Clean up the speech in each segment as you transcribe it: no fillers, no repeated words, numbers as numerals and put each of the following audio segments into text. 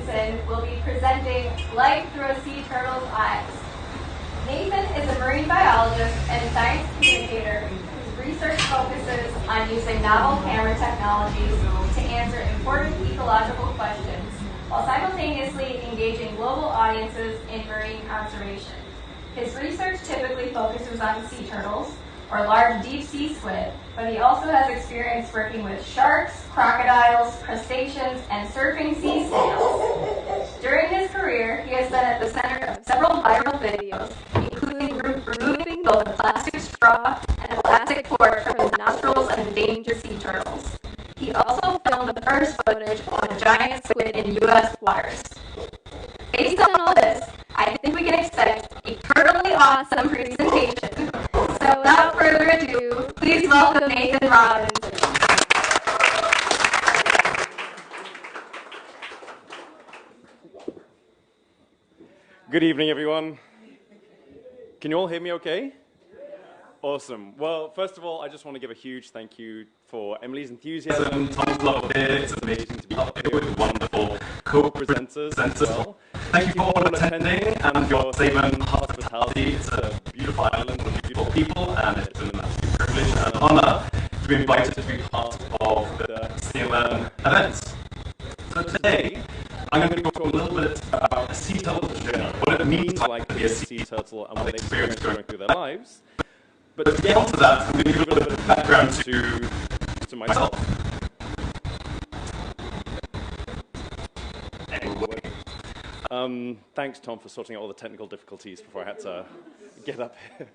Nathan will be presenting Life Through a Sea Turtle's Eyes. Nathan is a marine biologist and science communicator whose research focuses on using novel camera technologies to answer important ecological questions while simultaneously engaging global audiences in marine conservation. His research typically focuses on sea turtles, or large deep-sea squid, but he also has experience working with sharks, crocodiles, crustaceans, and surfing sea snails. During his career, he has been at the center of several viral videos, including removing both a plastic straw and a plastic fork from the nostrils of endangered sea turtles. He also filmed the first footage of a giant squid in U.S. waters. Based on all this, I think we can expect a totally awesome presentation. So without further ado, please welcome Nathan Robinson. Good evening, everyone. Can you all hear me okay? Awesome. Well, first of all, I just want to give a huge thank you for Emily's enthusiasm, Tom's love of it. It's amazing to be up here with wonderful co-presenters as well. Thank you for all attending and your Savon hospitality. It's a beautiful island with beautiful people, and it's been an absolute privilege and an honor to be invited to be part of the CMN events. So today, I'm going to talk a little bit about a sea turtle's journey, what it means like to be a sea turtle and what they experience going through their lives. But to get onto that, I'm going to give a little bit of background to myself. Thanks, Tom, for sorting out all the technical difficulties before I had to get up here.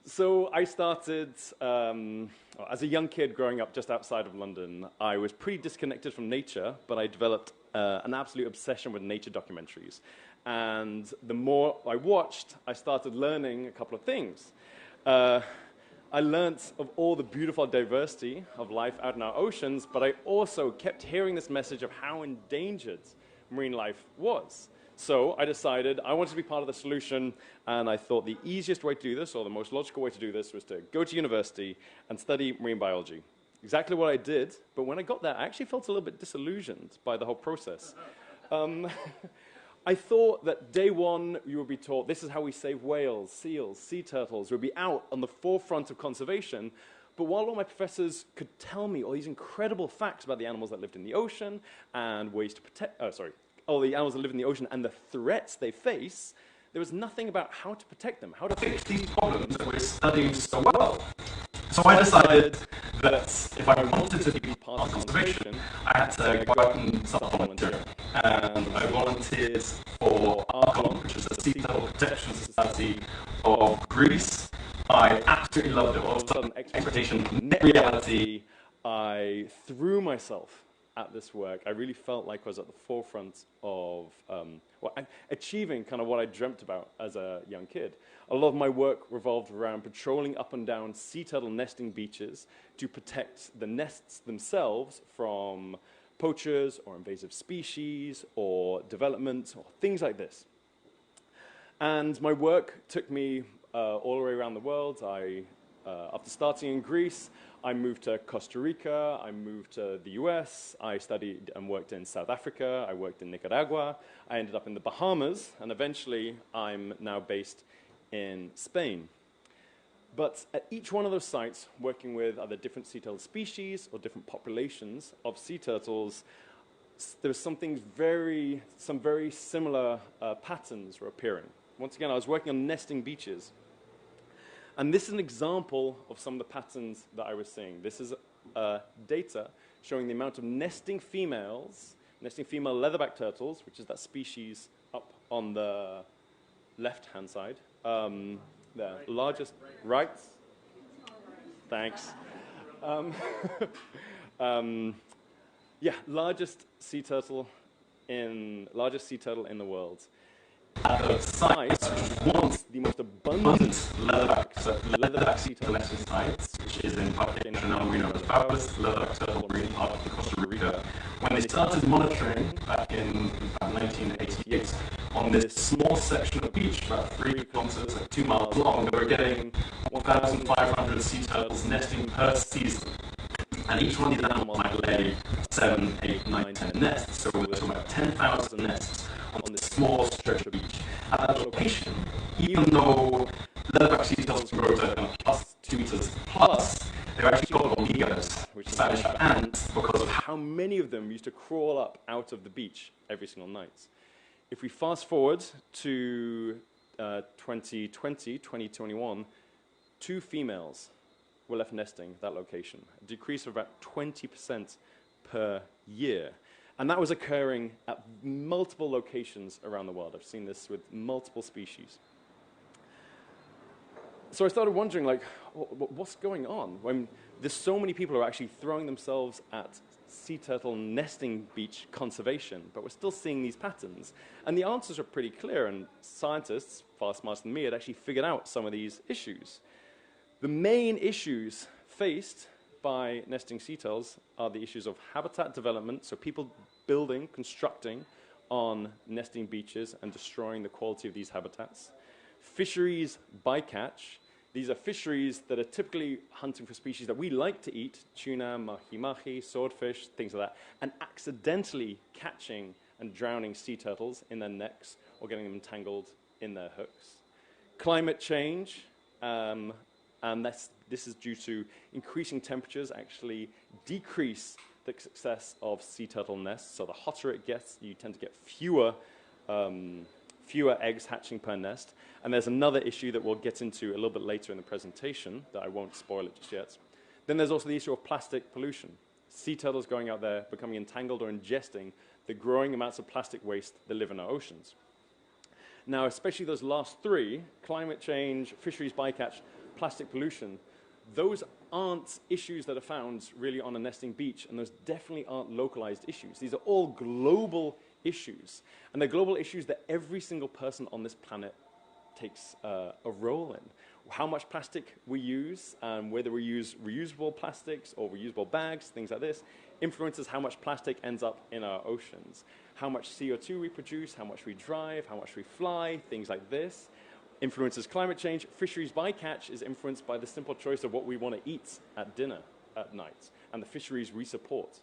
So I started, as a young kid growing up just outside of London, I was pretty disconnected from nature, but I developed an absolute obsession with nature documentaries. And the more I watched, I started learning a couple of things. I learned of all the beautiful diversity of life out in our oceans, but I also kept hearing this message of how endangered marine life was. So I decided I wanted to be part of the solution, and I thought the easiest way to do this, or the most logical way to do this, was to go to university and study marine biology. Exactly what I did, but when I got there, I actually felt a little bit disillusioned by the whole process. I thought that day one, you would be taught this is how we save whales, seals, sea turtles. We'd be out on the forefront of conservation. But while all my professors could tell me all these incredible facts about the animals that lived in the ocean and ways to protect, all the animals that live in the ocean and the threats they face, there was nothing about how to protect them, how to fix these problems that we're studying so well. So I decided that if I wanted to be part of conservation, I had to go out and start volunteering. And I volunteered for Arcon, which is a sea turtle protection society of Greece. I absolutely loved it. All of a sudden, expectation met reality. I threw myself at this work. I really felt like I was at the forefront of achieving kind of what I dreamt about as a young kid. A lot of my work revolved around patrolling up and down sea turtle nesting beaches to protect the nests themselves from poachers or invasive species or development or things like this. And my work took me all the way around the world. After starting in Greece, I moved to Costa Rica, I moved to the US, I studied and worked in South Africa, I worked in Nicaragua, I ended up in the Bahamas, and eventually I'm now based in Spain. But at each one of those sites, working with either different sea turtle species or different populations of sea turtles, there was some very similar patterns were appearing. Once again, I was working on nesting beaches. And this is an example of some of the patterns that I was seeing. This is data showing the amount of nesting female leatherback turtles, which is that species up on the left-hand side. The largest, right? Thanks. Largest sea turtle in the world. At the site, which was once the most abundant leatherback sea turtle nesting sites, which is in Paquetá, now we know as Bowers, leatherback turtle marine park in Costa Rica. When they started monitoring back in 1988 on this small section of beach, about 3 kilometers, like 2 miles long, they were getting 1,500 sea turtles nesting per season. And each one of these animals might lay 7, 8, 9, 10 nests. So we're talking about 10,000 nests on this small stretch of beach. At that location, even though leatherback sea turtles grow to kind of plus 2 meters plus, they're actually called hormigas, which is Spanish for ants, because of how many of them used to crawl up out of the beach every single night. If we fast forward to 2020, 2021, 2 females were left nesting at that location, a decrease of about 20% per year. And that was occurring at multiple locations around the world. I've seen this with multiple species. So I started wondering, like, what's going on when there's so many people who are actually throwing themselves at sea turtle nesting beach conservation, but we're still seeing these patterns. And the answers are pretty clear, and scientists, far smarter than me, had actually figured out some of these issues. The main issues faced by nesting sea turtles are the issues of habitat development, so people building, constructing on nesting beaches and destroying the quality of these habitats. Fisheries bycatch. These are fisheries that are typically hunting for species that we like to eat, tuna, mahi-mahi, swordfish, things like that, and accidentally catching and drowning sea turtles in their necks or getting them entangled in their hooks. Climate change, and this is due to increasing temperatures actually decrease the success of sea turtle nests. So the hotter it gets, you tend to get fewer eggs hatching per nest. And there's another issue that we'll get into a little bit later in the presentation that I won't spoil it just yet. Then there's also the issue of plastic pollution. Sea turtles going out there becoming entangled or ingesting the growing amounts of plastic waste that live in our oceans. Now, especially those last 3, climate change, fisheries bycatch, plastic pollution, those aren't issues that are found really on a nesting beach, and those definitely aren't localized issues. These are all global issues, and they're global issues that every single person on this planet takes a role in. How much plastic we use, whether we use reusable plastics or reusable bags, things like this, influences how much plastic ends up in our oceans. How much CO2 we produce, how much we drive, how much we fly, things like this. Influences climate change. Fisheries bycatch is influenced by the simple choice of what we want to eat at dinner at night, and the fisheries we support.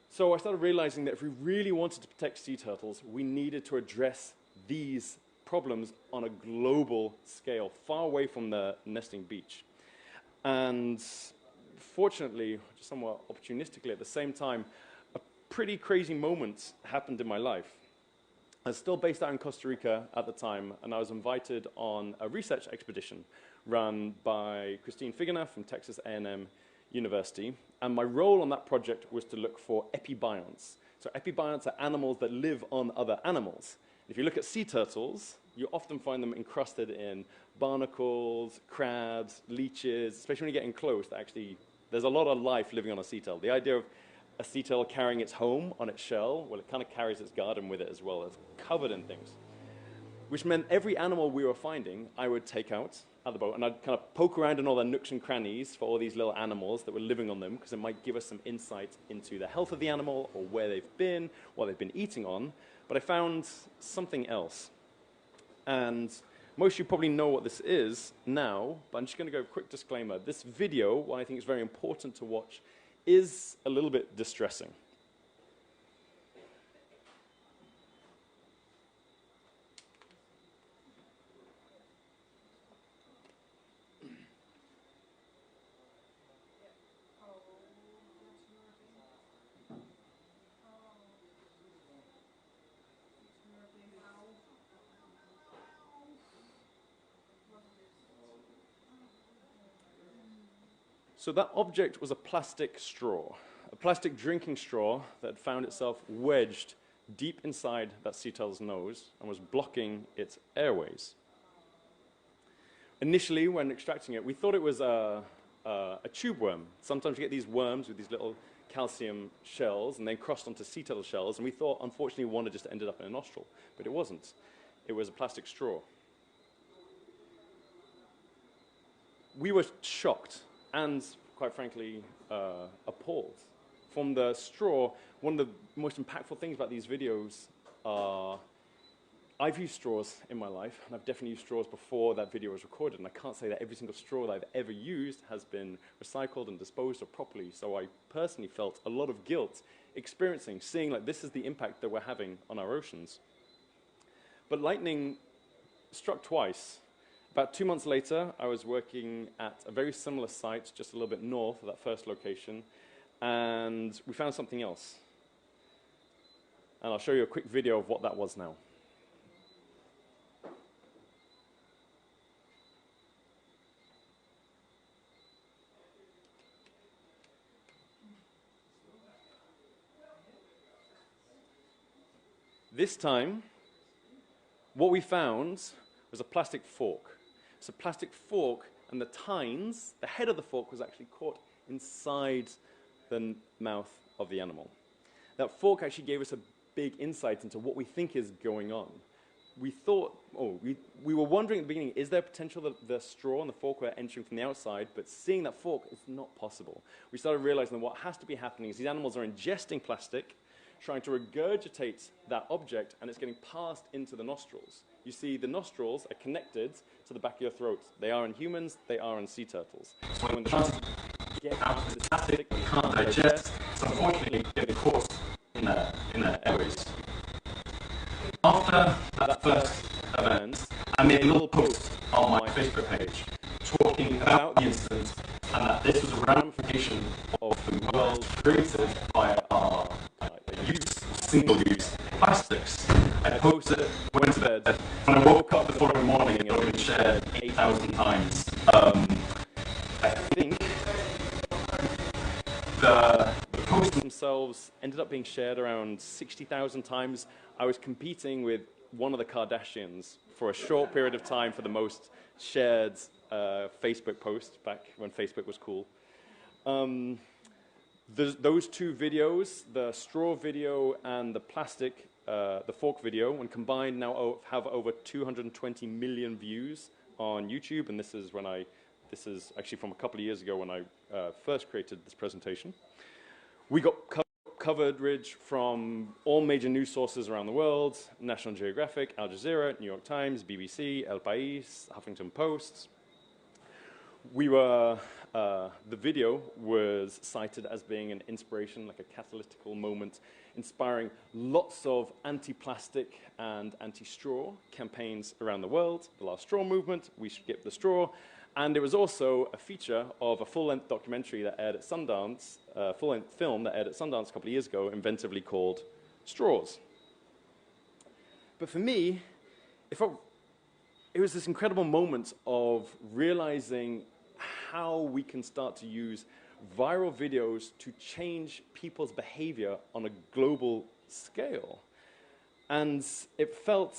So I started realizing that if we really wanted to protect sea turtles, we needed to address these problems on a global scale, far away from the nesting beach. And fortunately, just somewhat opportunistically at the same time, a pretty crazy moment happened in my life. I was still based out in Costa Rica at the time, and I was invited on a research expedition run by Christine Figueroa from Texas A&M University. And my role on that project was to look for epibionts. So epibionts are animals that live on other animals. If you look at sea turtles, you often find them encrusted in barnacles, crabs, leeches, especially when you get in close. There's a lot of life living on a sea turtle. The idea of a sea turtle carrying its home on its shell, well, it kind of carries its garden with it as well. It's covered in things, which meant every animal we were finding, I would take out of the boat, and I'd kind of poke around in all the nooks and crannies for all these little animals that were living on them, because it might give us some insight into the health of the animal or where they've been, what they've been eating on. But I found something else. And most of you probably know what this is now, but I'm just going to go a quick disclaimer. This video, what I think is very important to watch, is a little bit distressing. So that object was a plastic straw, a plastic drinking straw that had found itself wedged deep inside that sea turtle's nose and was blocking its airways. Initially, when extracting it, we thought it was a tube worm. Sometimes you get these worms with these little calcium shells and then crossed onto sea turtle shells, and we thought, unfortunately, one had just ended up in a nostril, but it wasn't. It was a plastic straw. We were shocked and, quite frankly, appalled. From the straw, one of the most impactful things about these videos are I've used straws in my life, and I've definitely used straws before that video was recorded, and I can't say that every single straw that I've ever used has been recycled and disposed of properly, so I personally felt a lot of guilt seeing like this is the impact that we're having on our oceans. But lightning struck twice. About 2 months later, I was working at a very similar site, just a little bit north of that first location, and we found something else. And I'll show you a quick video of what that was now. This time, what we found was a plastic fork. It's a plastic fork, and the tines, the head of the fork, was actually caught inside the mouth of the animal. That fork actually gave us a big insight into what we think is going on. We thought, we were wondering at the beginning, is there potential that the straw and the fork were entering from the outside, but seeing that fork is not possible. We started realizing that what has to be happening is these animals are ingesting plastic, trying to regurgitate that object, and it's getting passed into the nostrils. You see, the nostrils are connected to the back of your throat. They are in humans, they are in sea turtles. So when the trying to get out of this plastic, they can't digest, so unfortunately they get caught in their airways. After that first event, I made a little post on my Facebook page talking about the incident and that this was a ramification of the world created by our single-use plastics. I posted it, went to bed. When I woke up the following morning, it had been shared 8,000 times. I think the posts themselves ended up being shared around 60,000 times. I was competing with one of the Kardashians for a short period of time for the most shared Facebook post back when Facebook was cool. Those two videos, the straw video and the plastic, the fork video, when combined now have over 220 million views on YouTube, and this is actually from a couple of years ago when I first created this presentation. We got coverage from all major news sources around the world: National Geographic, Al Jazeera, New York Times, BBC, El País, Huffington Post. The video was cited as being an inspiration, like a catalytical moment, inspiring lots of anti-plastic and anti-straw campaigns around the world. The Last Straw movement, We Skip the Straw, and it was also a feature of a full-length documentary that aired at Sundance, a full-length film that aired at Sundance a couple of years ago, inventively called Straws. But for me, it was this incredible moment of realizing how we can start to use viral videos to change people's behavior on a global scale. And it felt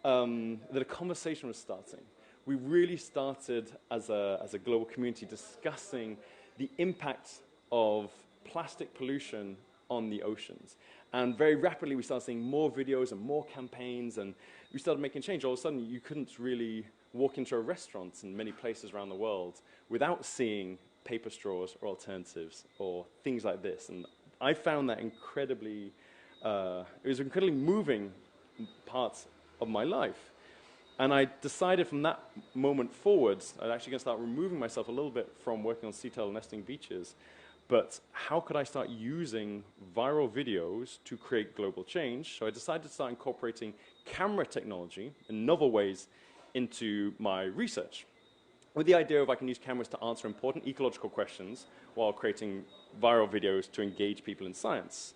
that a conversation was starting. We really started as a global community discussing the impact of plastic pollution on the oceans. And very rapidly we started seeing more videos and more campaigns, and we started making change. All of a sudden you couldn't really walk into a restaurant in many places around the world without seeing paper straws or alternatives or things like this. And I found that incredibly, it was an incredibly moving part of my life. And I decided from that moment forwards, I'm actually going to start removing myself a little bit from working on sea turtle nesting beaches, but how could I start using viral videos to create global change? So I decided to start incorporating camera technology in novel ways into my research, with the idea of I can use cameras to answer important ecological questions while creating viral videos to engage people in science.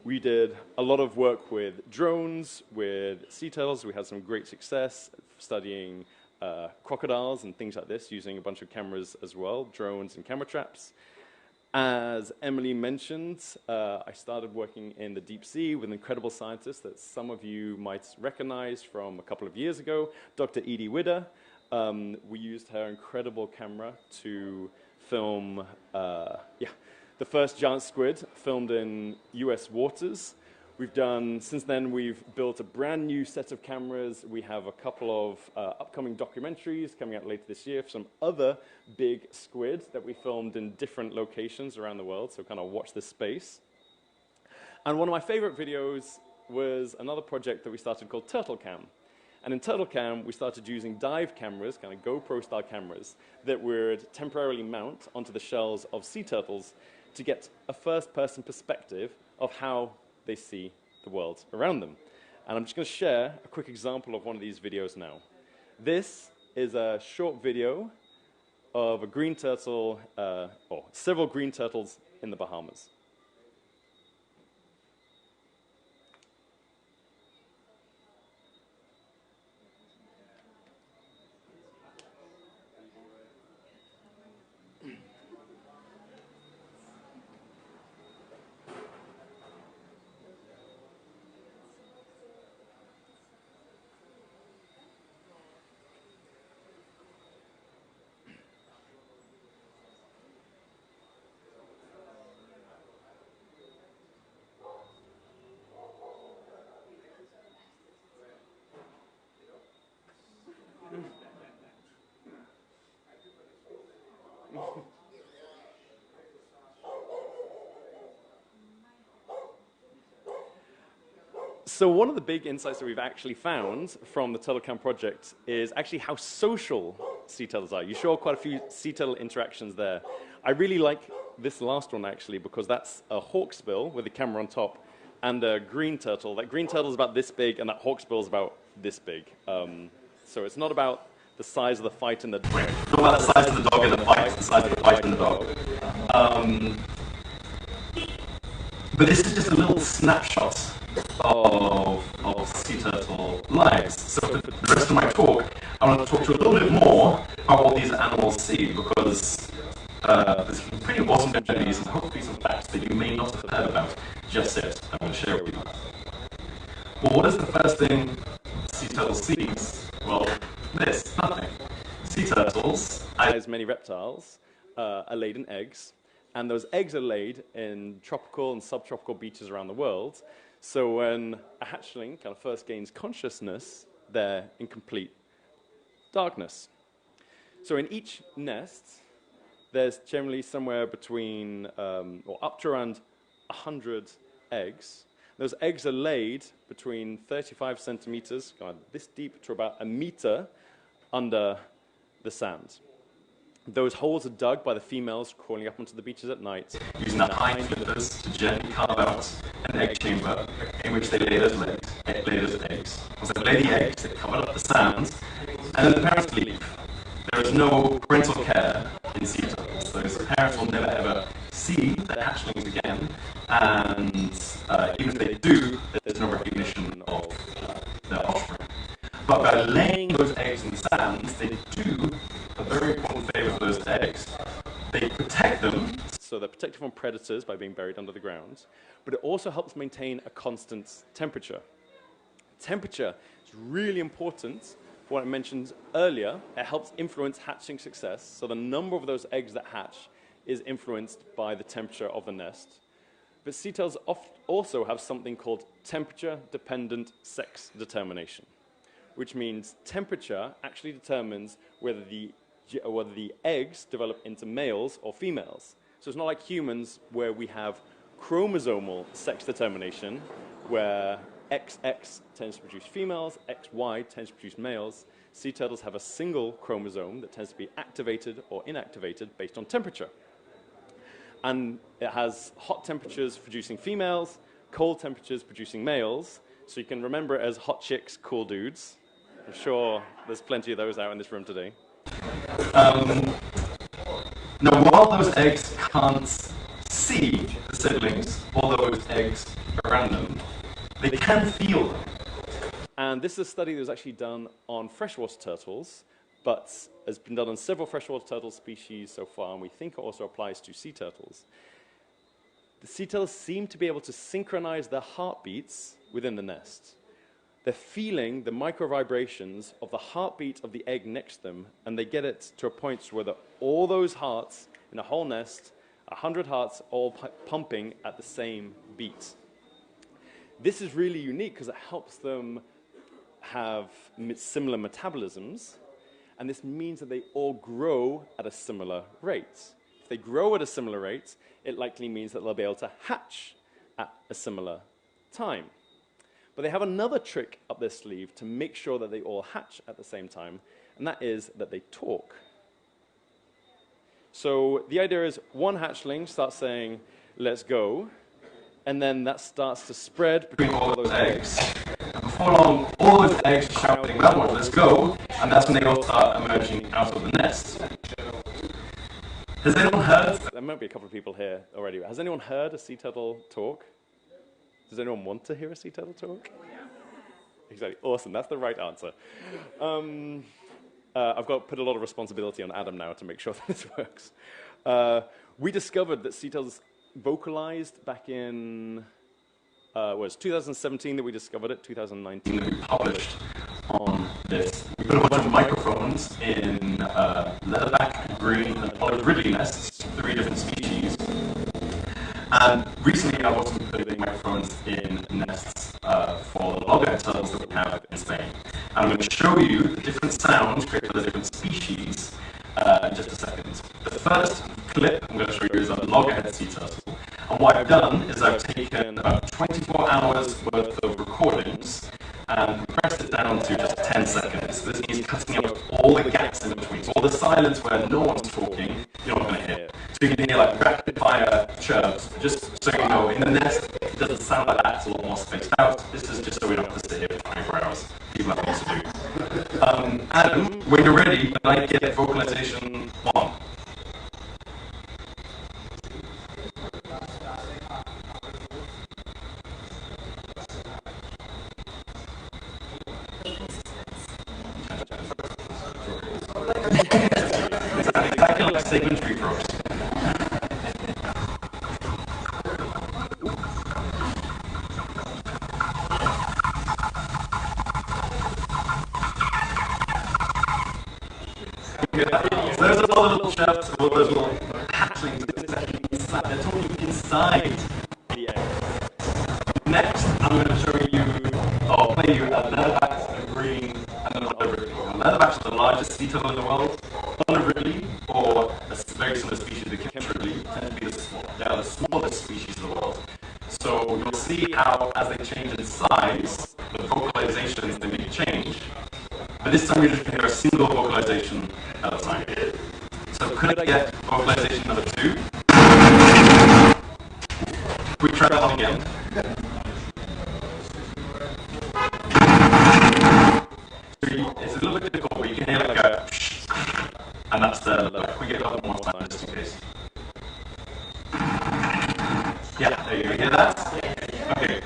We did a lot of work with drones, with sea turtles. We had some great success studying crocodiles and things like this, using a bunch of cameras as well, drones and camera traps. As Emily mentioned, I started working in the deep sea with an incredible scientist that some of you might recognize from a couple of years ago, Dr. Edie Widder. We used her incredible camera to film the first giant squid filmed in US waters. Since then, we've built a brand new set of cameras. We have a couple of upcoming documentaries coming out later this year for some other big squid that we filmed in different locations around the world, so kind of watch this space. And one of my favorite videos was another project that we started called TurtleCam. And in TurtleCam, we started using dive cameras, kind of GoPro-style cameras, that would temporarily mount onto the shells of sea turtles to get a first-person perspective of how they see the world around them. And I'm just going to share a quick example of one of these videos now. This is a short video of a green turtle, or several green turtles in the Bahamas. So one of the big insights that we've actually found from the TurtleCam project is actually how social sea turtles are. You saw quite a few sea turtle interactions there. I really like this last one actually because that's a hawksbill with the camera on top and a green turtle. That green turtle is about this big and that hawksbill is about this big. So it's not about the size of the fight in the dog. Not about the size of the dog in the fight, it's the size of the fight in the dog. But this is just a little snapshot of sea turtle lives. So for the rest of my talk, I want to talk to you a little bit more about what these animals see, because there's some pretty awesome journeys and hopefully some facts that you may not have heard about just yet I want to share with you. Well, what is the first thing sea turtle sees? Well, this, nothing. Sea turtles, as many reptiles, are laid in eggs. And those eggs are laid in tropical and subtropical beaches around the world. So when a hatchling kind of first gains consciousness, they're in complete darkness. So in each nest, there's generally somewhere between, or up to around 100 eggs. Those eggs are laid between 35 centimeters, kind of this deep, to about a meter under the sand. Those holes are dug by the females crawling up onto the beaches at night, using their hind flippers to gently carve out an egg chamber in which they lay those eggs. Once they lay the eggs, they cover up the sand, and then the parents leave. There is no parental care in sea turtles. Those parents will never ever see their hatchlings again, and even if they do, there's no recognition of their offspring. But by laying those eggs in the sand, they do a very important favor for those eggs. They protect them. So they're protected from predators by being buried under the ground, but it also helps maintain a constant temperature. Temperature is really important for what I mentioned earlier. It helps influence hatching success, so the number of those eggs that hatch is influenced by the temperature of the nest. But sea turtles also have something called temperature-dependent sex determination, which means temperature actually determines whether the eggs develop into males or females. So it's not like humans where we have chromosomal sex determination, where XX tends to produce females, XY tends to produce males. Sea turtles have a single chromosome that tends to be activated or inactivated based on temperature. And it has hot temperatures producing females, cold temperatures producing males, so you can remember it as hot chicks, cool dudes. I'm sure there's plenty of those out in this room today. Now, while those eggs can't see the siblings or those eggs around them, they can feel them. And this is a study that was actually done on freshwater turtles, but has been done on several freshwater turtle species so far, and we think it also applies to sea turtles. The sea turtles seem to be able to synchronize their heartbeats within the nest. They're feeling the micro vibrations of the heartbeat of the egg next to them, and they get it to a point where all those hearts in a whole nest, 100 hearts, all pumping at the same beat. This is really unique because it helps them have similar metabolisms, and this means that they all grow at a similar rate. If they grow at a similar rate, it likely means that they'll be able to hatch at a similar time. But they have another trick up their sleeve to make sure that they all hatch at the same time, and that is that they talk. So the idea is one hatchling starts saying, let's go, and then that starts to spread between all those eggs. And before long, all those eggs are shouting, that one, let's go, and that's when they all start emerging out of the nest. Has anyone heard? There might be a couple of people here already. Has anyone heard a sea turtle talk? Does anyone want to hear a sea turtle talk? Exactly. Awesome. That's the right answer. I've got to put a lot of responsibility on Adam now to make sure that this works. We discovered that sea turtles vocalized back in, was 2017 that we discovered it, 2019 that we published on this. We put a bunch of microphones in leatherback, green, and olive ridley nests, 3 different species. And recently I was putting microphones in nests for the loggerhead turtles that we have in Spain. And I'm going to show you the different sounds created by the different species in just a second. The first clip I'm going to show you is a loggerhead sea turtle. And what I've done is I've taken about 24 hours worth of recordings and compressed it down to just 10 seconds. This means cutting out all the gaps in between. So all the silence where no one's talking, you're not going to hear. So you can hear like rapid fire chirps, just so you know, in the nest, it doesn't sound like that, it's a lot more spaced out. This is just so we don't have to sit here for 24 hours. People have things to do. Adam, when you're ready, can I get vocalization 1? Exactly like segment tree frogs. So those are all the little chirps, all those little hatchlings that are actually inside. They're talking inside the egg. Next, I'm going to show you, or play you a leatherbacks, a green, and an olive ridley. Leatherbacks are the largest sea turtle in the world. Olive ridley, or a very similar species to Kemp ridley, tend to be the smallest species in the world. So you'll see how, as they change in size, the vocalizations they may change. But this time you're just going to hear a single vocalization at a time. So could I get vocalization number 2? Can we try that one again? So it's a little bit difficult, but you can hear like a and that's the, can we get that one more time just in case? Yeah, there you go. Hear that? Okay.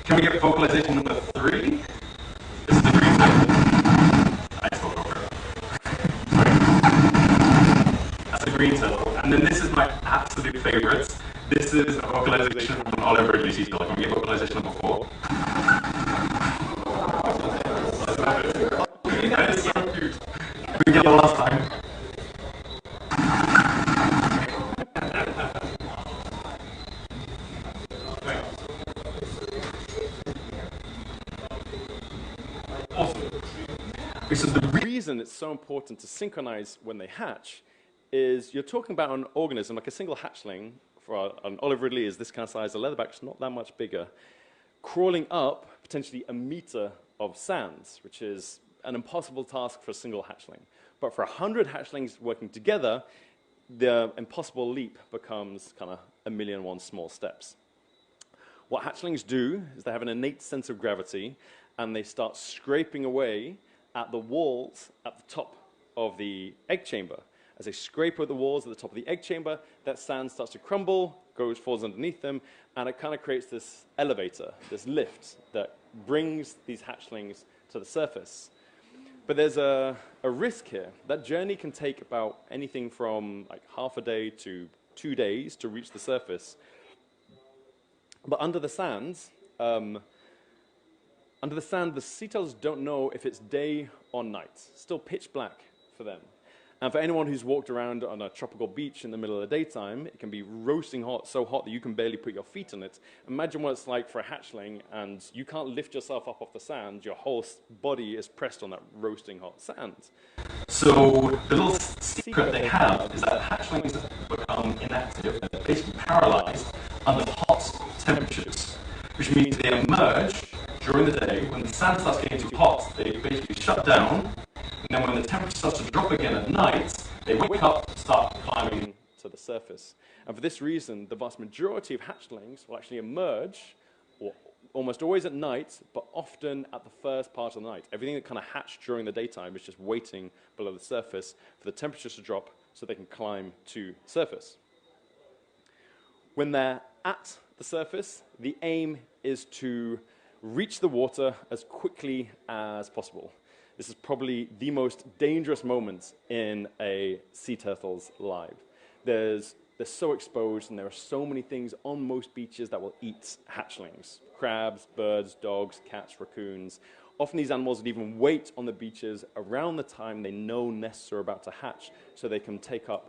Can we get vocalization number 3? This is the green turtle. I spoke over it. That's a green turtle. And then this is my absolute favorite. This is a vocalization from an olive ridley sea turtle. Can we get vocalization number 4? That is so cute. Can we get it last time? So the reason it's so important to synchronize when they hatch is you're talking about an organism, like a single hatchling, for an olive ridley is this kind of size, a leatherback's not that much bigger, crawling up potentially a meter of sands, which is an impossible task for a single hatchling. But for 100 hatchlings working together, the impossible leap becomes kind of 1,000,001 small steps. What hatchlings do is they have an innate sense of gravity, and they start scraping away at the walls at the top of the egg chamber. As they scrape at the walls at the top of the egg chamber, that sand starts to crumble, falls underneath them, and it kind of creates this elevator, this lift that brings these hatchlings to the surface. But there's a risk here. That journey can take about anything from like half a day to 2 days to reach the surface. But under the sand, the sea turtles don't know if it's day or night. It's still pitch black for them. And for anyone who's walked around on a tropical beach in the middle of the daytime, it can be roasting hot, so hot that you can barely put your feet on it. Imagine what it's like for a hatchling, and you can't lift yourself up off the sand. Your whole body is pressed on that roasting hot sand. So the little secret they have is that hatchlings become inactive and they're basically paralyzed under hot temperatures, which means they emerge during the day. When the sand starts getting too hot, they basically shut down. And then when the temperature starts to drop again at night, they wake up, start climbing to the surface. And for this reason, the vast majority of hatchlings will actually emerge, or almost always at night, but often at the first part of the night. Everything that kind of hatched during the daytime is just waiting below the surface for the temperatures to drop so they can climb to the surface. When they're at the surface, the aim is to reach the water as quickly as possible. This is probably the most dangerous moment in a sea turtle's life. They're so exposed, and there are so many things on most beaches that will eat hatchlings. Crabs, birds, dogs, cats, raccoons. Often these animals would even wait on the beaches around the time they know nests are about to hatch, so they can take off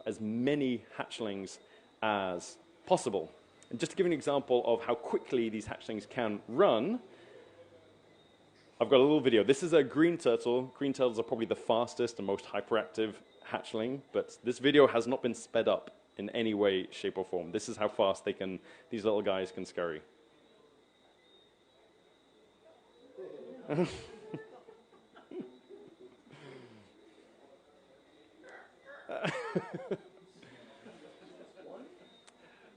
as many hatchlings as possible. And just to give you an example of how quickly these hatchlings can run, I've got a little video. This is a green turtle. Green turtles are probably the fastest and most hyperactive hatchling, but this video has not been sped up in any way, shape, or form. This is how fast these little guys can scurry.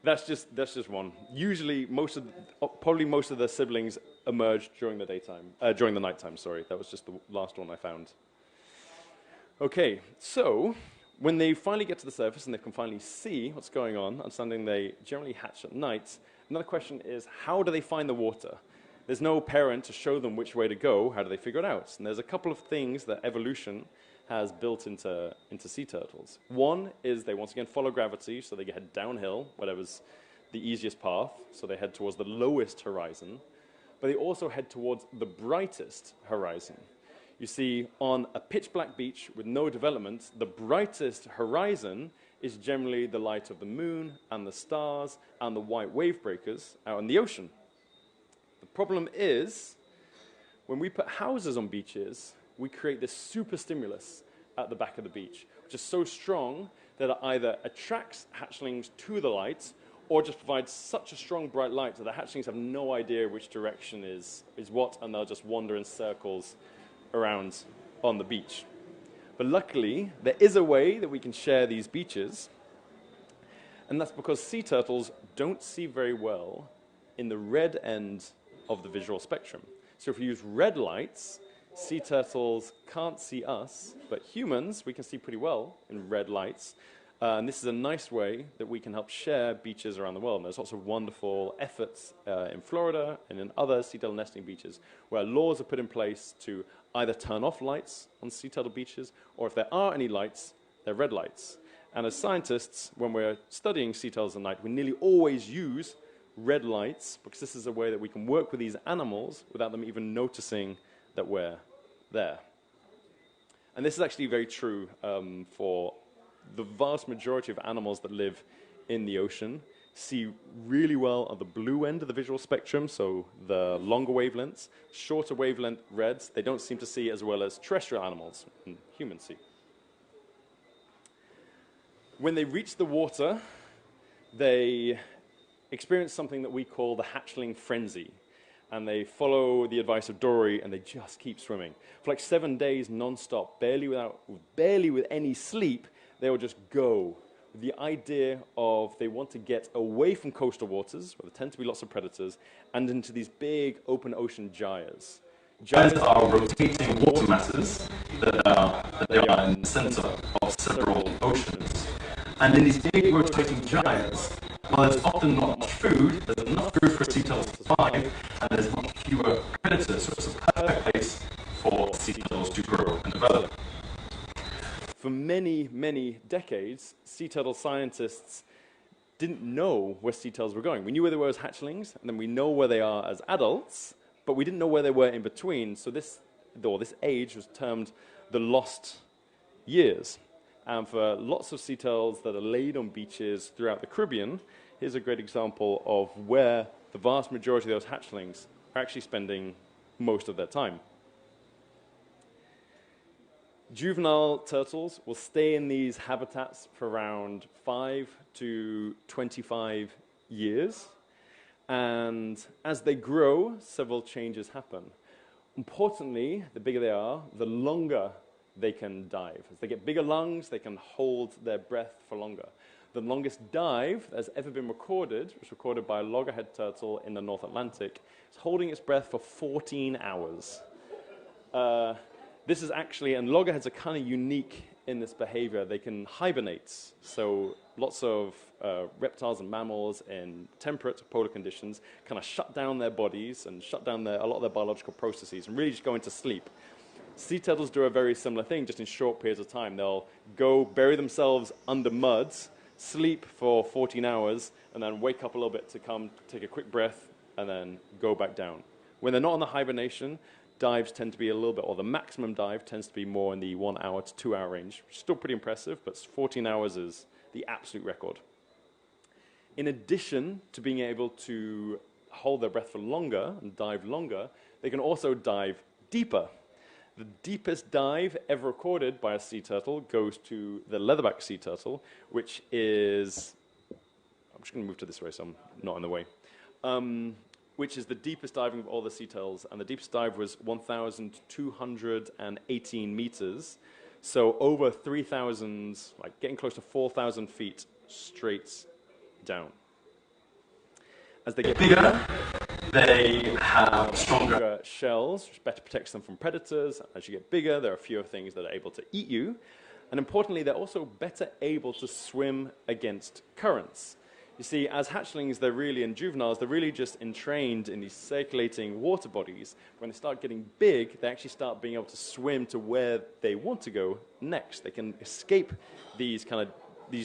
That's just one. Usually, probably most of the siblings emerge during the nighttime. Sorry, that was just the last one I found. Okay, so when they finally get to the surface and they can finally see what's going on, understanding they generally hatch at night, another question is, how do they find the water? There's no parent to show them which way to go. How do they figure it out? And there's a couple of things that evolution has built into sea turtles. One is they once again follow gravity, so they head downhill, whatever's the easiest path, so they head towards the lowest horizon, but they also head towards the brightest horizon. You see, on a pitch black beach with no development, the brightest horizon is generally the light of the moon and the stars and the white wave breakers out in the ocean. The problem is, when we put houses on beaches, we create this super stimulus at the back of the beach, which is so strong that it either attracts hatchlings to the light or just provides such a strong bright light that the hatchlings have no idea which direction is what, and they'll just wander in circles around on the beach. But luckily, there is a way that we can share these beaches, and that's because sea turtles don't see very well in the red end of the visual spectrum. So if we use red lights, sea turtles can't see us, but humans, we can see pretty well in red lights. And this is a nice way that we can help share beaches around the world. And there's lots of wonderful efforts in Florida and in other sea turtle nesting beaches where laws are put in place to either turn off lights on sea turtle beaches, or if there are any lights, they're red lights. And as scientists, when we're studying sea turtles at night, we nearly always use red lights because this is a way that we can work with these animals without them even noticing that we're there. And this is actually very true for the vast majority of animals that live in the ocean. See really well on the blue end of the visual spectrum, so the longer wavelengths. Shorter wavelength reds, they don't seem to see as well as terrestrial animals and humans see. When they reach the water, they experience something that we call the hatchling frenzy. And they follow the advice of Dory, and they just keep swimming. For like 7 days non-stop, barely with any sleep, they will just go. The idea of they want to get away from coastal waters, where there tend to be lots of predators, and into these big open ocean gyres. Gyres are rotating water masses that are in the center of several oceans. And in these big rotating gyres, well, there's often not much food, there's enough food for sea turtles to survive, and there's much fewer predators, so it's a perfect place for sea turtles to grow and develop. For many, many decades, sea turtle scientists didn't know where sea turtles were going. We knew where they were as hatchlings, and then we know where they are as adults, but we didn't know where they were in between, so this age was termed the lost years. And for lots of sea turtles that are laid on beaches throughout the Caribbean, here's a great example of where the vast majority of those hatchlings are actually spending most of their time. Juvenile turtles will stay in these habitats for around 5 to 25 years. And as they grow, several changes happen. Importantly, the bigger they are, the longer they can dive. As they get bigger lungs, they can hold their breath for longer. The longest dive that has ever been recorded was recorded by a loggerhead turtle in the North Atlantic. It's holding its breath for 14 hours. This is actually, and loggerheads are kind of unique in this behavior. They can hibernate. So lots of reptiles and mammals in temperate polar conditions kind of shut down their bodies and shut down a lot of their biological processes and really just go into sleep. Sea turtles do a very similar thing, just in short periods of time. They'll go bury themselves under mud, sleep for 14 hours, and then wake up a little bit to come take a quick breath, and then go back down. When they're not on the hibernation, dives tend to be a little bit, or the maximum dive tends to be more in the 1 hour to 2 hour range, which is still pretty impressive, but 14 hours is the absolute record. In addition to being able to hold their breath for longer and dive longer, they can also dive deeper. The deepest dive ever recorded by a sea turtle goes to the leatherback sea turtle, which is, I'm just going to move to this way so I'm not in the way, which is the deepest diving of all the sea turtles, and the deepest dive was 1,218 meters, so over 3,000, like getting close to 4,000 feet straight down. As they get bigger, they have stronger shells, which better protects them from predators. As you get bigger, there are fewer things that are able to eat you. And importantly, they're also better able to swim against currents. You see, as hatchlings, and juveniles, they're really just entrained in these circulating water bodies. When they start getting big, they actually start being able to swim to where they want to go next. They can escape these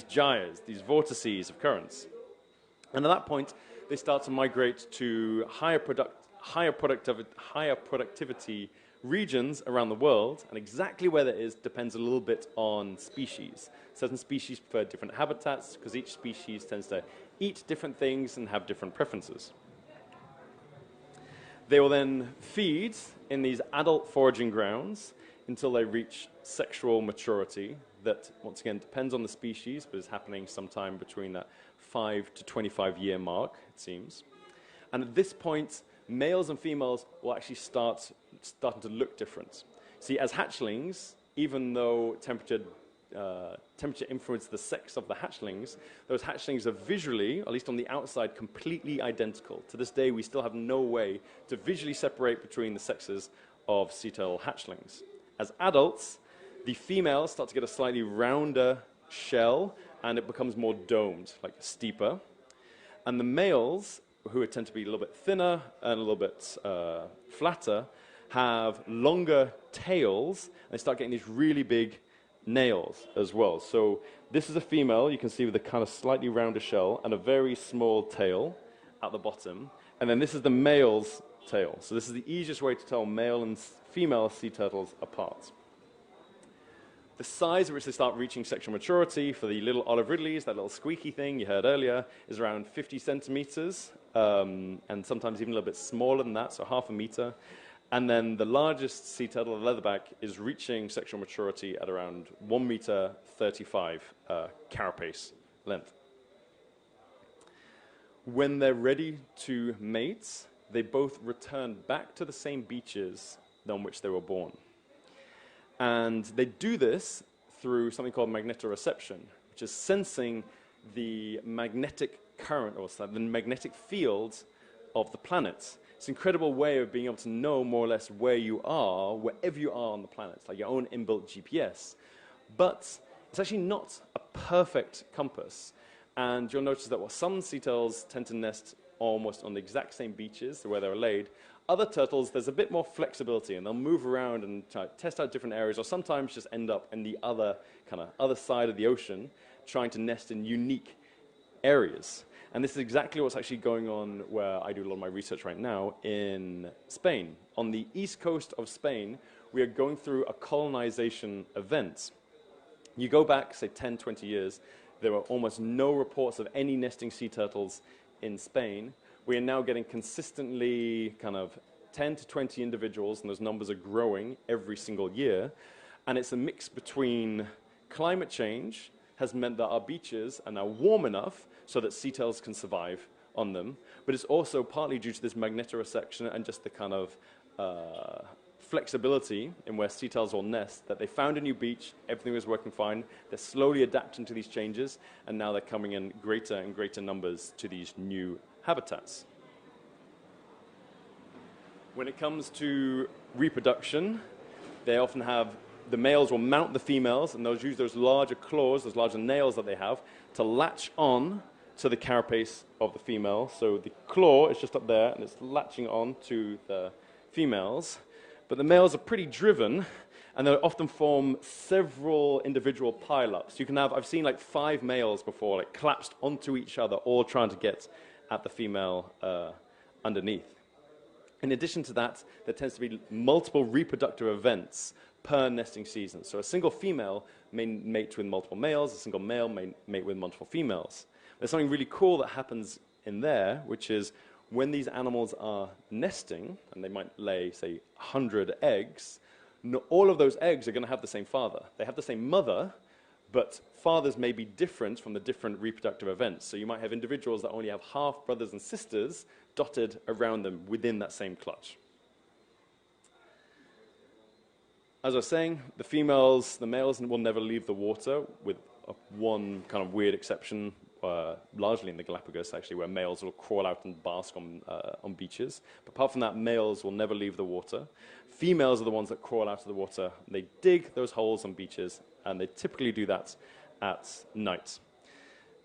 gyres, these vortices of currents. And at that point, they start to migrate to higher productivity regions around the world, and exactly where that is depends a little bit on species. Certain species prefer different habitats because each species tends to eat different things and have different preferences. They will then feed in these adult foraging grounds until they reach sexual maturity that, once again, depends on the species, but is happening sometime between that 5 to 25 year mark, it seems. And at this point, males and females will actually starting to look different. See, as hatchlings, even though temperature influences the sex of the hatchlings, those hatchlings are visually, at least on the outside, completely identical. To this day, we still have no way to visually separate between the sexes of sea turtle hatchlings. As adults, the females start to get a slightly rounder shell, and it becomes more domed, like steeper. And the males, who tend to be a little bit thinner and a little bit flatter, have longer tails, and they start getting these really big nails as well. So this is a female, you can see, with a kind of slightly rounder shell and a very small tail at the bottom. And then this is the male's tail. So this is the easiest way to tell male and female sea turtles apart. The size at which they start reaching sexual maturity for the little olive ridleys, that little squeaky thing you heard earlier, is around 50 centimeters, and sometimes even a little bit smaller than that, so half a meter. And then the largest sea turtle, the leatherback, is reaching sexual maturity at around 1 meter 35 carapace length. When they're ready to mate, they both return back to the same beaches on which they were born. And they do this through something called magnetoreception, which is sensing the magnetic current, or the magnetic field of the planet. It's an incredible way of being able to know more or less where you are, wherever you are on the planet. It's like your own inbuilt GPS. But it's actually not a perfect compass. And you'll notice that some sea turtles tend to nest almost on the exact same beaches where they're laid. Other turtles, there's a bit more flexibility, and they'll move around and try to test out different areas, or sometimes just end up in the other side of the ocean, trying to nest in unique areas. And this is exactly what's actually going on where I do a lot of my research right now in Spain. On the east coast of Spain, we are going through a colonization event. You go back, say, 10, 20 years, there were almost no reports of any nesting sea turtles in Spain. We are now getting consistently 10 to 20 individuals, and those numbers are growing every single year. And it's a mix between climate change has meant that our beaches are now warm enough so that sea turtles can survive on them, but it's also partly due to this magnetoresection and just the kind of flexibility in where sea turtles will nest, that they found a new beach, everything was working fine, they're slowly adapting to these changes, and now they're coming in greater and greater numbers to these new habitats. When it comes to reproduction, they often have, the males will mount the females, and they'll use those larger claws, those larger nails that they have, to latch on to the carapace of the female. So the claw is just up there, and it's latching on to the females. But the males are pretty driven, and they'll often form several individual pile-ups. You can have, I've seen like 5 males before, like collapsed onto each other, all trying to get at the female underneath. In addition to that, there tends to be multiple reproductive events per nesting season. So a single female may mate with multiple males, a single male may mate with multiple females. There's something really cool that happens in there, which is when these animals are nesting, and they might lay, say, 100 eggs, all of those eggs are going to have the same father. They have the same mother, but fathers may be different from the different reproductive events. So you might have individuals that only have half brothers and sisters dotted around them within that same clutch. As I was saying, the males will never leave the water, with one kind of weird exception, largely in the Galapagos, actually, where males will crawl out and bask on beaches. But apart from that, males will never leave the water. Females are the ones that crawl out of the water. They dig those holes on beaches, and they typically do that at night.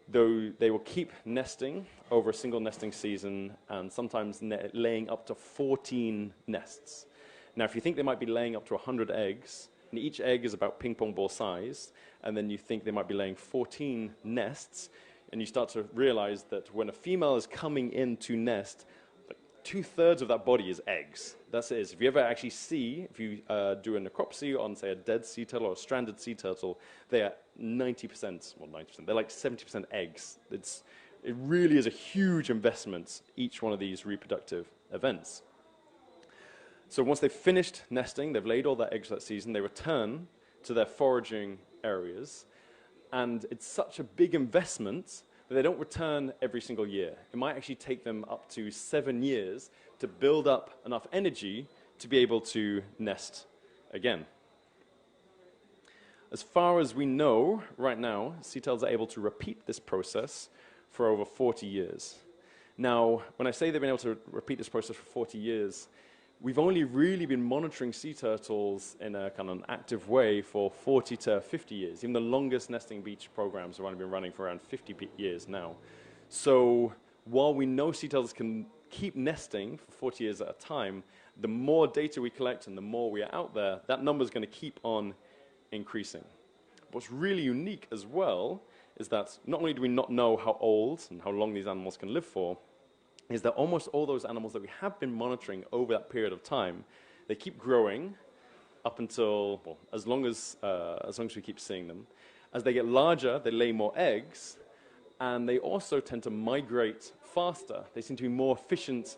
Though they will keep nesting over a single nesting season, and sometimes laying up to 14 nests. Now, if you think they might be laying up to 100 eggs, and each egg is about ping pong ball size, and then you think they might be laying 14 nests, and you start to realize that when a female is coming in to nest, like 2/3 of that body is eggs. That's it. If you ever actually see, if you do a necropsy on, say, a dead sea turtle or a stranded sea turtle, they are 90%, well, 90%, they're like 70% eggs. It really is a huge investment, each one of these reproductive events. So once they've finished nesting, they've laid all their eggs that season, they return to their foraging areas, and it's such a big investment that they don't return every single year. It might actually take them up to 7 years to build up enough energy to be able to nest again. As far as we know right now, sea turtles are able to repeat this process for over 40 years. Now, when I say they've been able to repeat this process for 40 years, we've only really been monitoring sea turtles in a kind of an active way for 40 to 50 years. Even the longest nesting beach programs have only been running for around 50 years now. So while we know sea turtles can keep nesting for 40 years at a time, the more data we collect and the more we are out there, that number is going to keep on increasing. What's really unique as well is that not only do we not know how old and how long these animals can live for, is that almost all those animals that we have been monitoring over that period of time, they keep growing up until, well, as long as we keep seeing them. As they get larger, they lay more eggs, and they also tend to migrate faster. They seem to be more efficient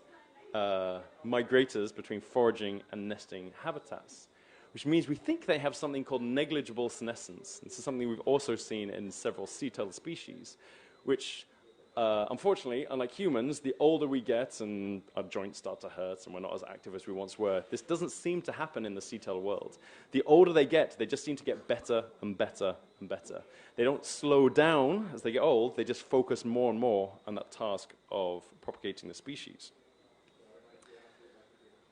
migrators between foraging and nesting habitats, which means we think they have something called negligible senescence. This is something we've also seen in several sea turtle species, which unfortunately, unlike humans, the older we get and our joints start to hurt and we're not as active as we once were, this doesn't seem to happen in the sea turtle world. The older they get, they just seem to get better and better and better. They don't slow down as they get old, they just focus more and more on that task of propagating the species.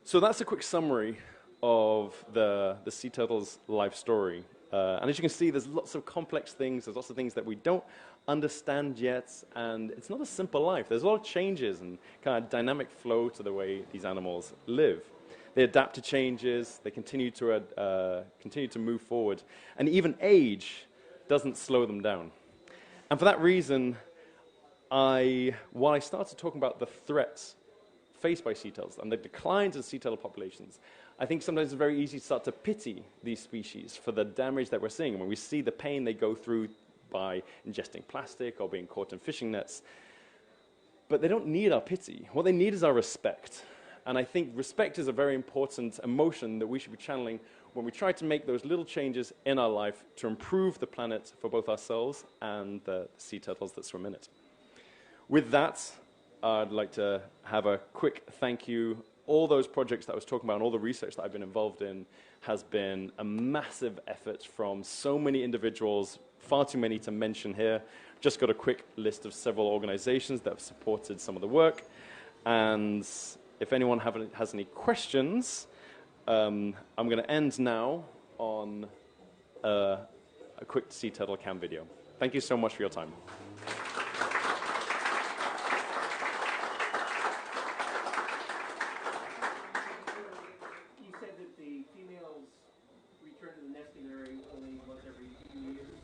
So that's a quick summary of the sea turtle's life story. And as you can see, there's lots of complex things, there's lots of things that we don't understand yet, and it's not a simple life. There's a lot of changes and kind of dynamic flow to the way these animals live. They adapt to changes, they continue to move forward, and even age doesn't slow them down. And for that reason, while I started talking about the threats faced by sea turtles and the declines in sea turtle populations, I think sometimes it's very easy to start to pity these species for the damage that we're seeing. When we see the pain they go through by ingesting plastic or being caught in fishing nets. But they don't need our pity. What they need is our respect. And I think respect is a very important emotion that we should be channeling when we try to make those little changes in our life to improve the planet for both ourselves and the sea turtles that swim in it. With that, I'd like to have a quick thank you. All those projects that I was talking about and all the research that I've been involved in has been a massive effort from so many individuals, far too many to mention here. Just got a quick list of several organizations that have supported some of the work. And if anyone has any questions, I'm going to end now on a quick sea turtle cam video. Thank you so much for your time. You said that the females return to the nesting area only once every few years?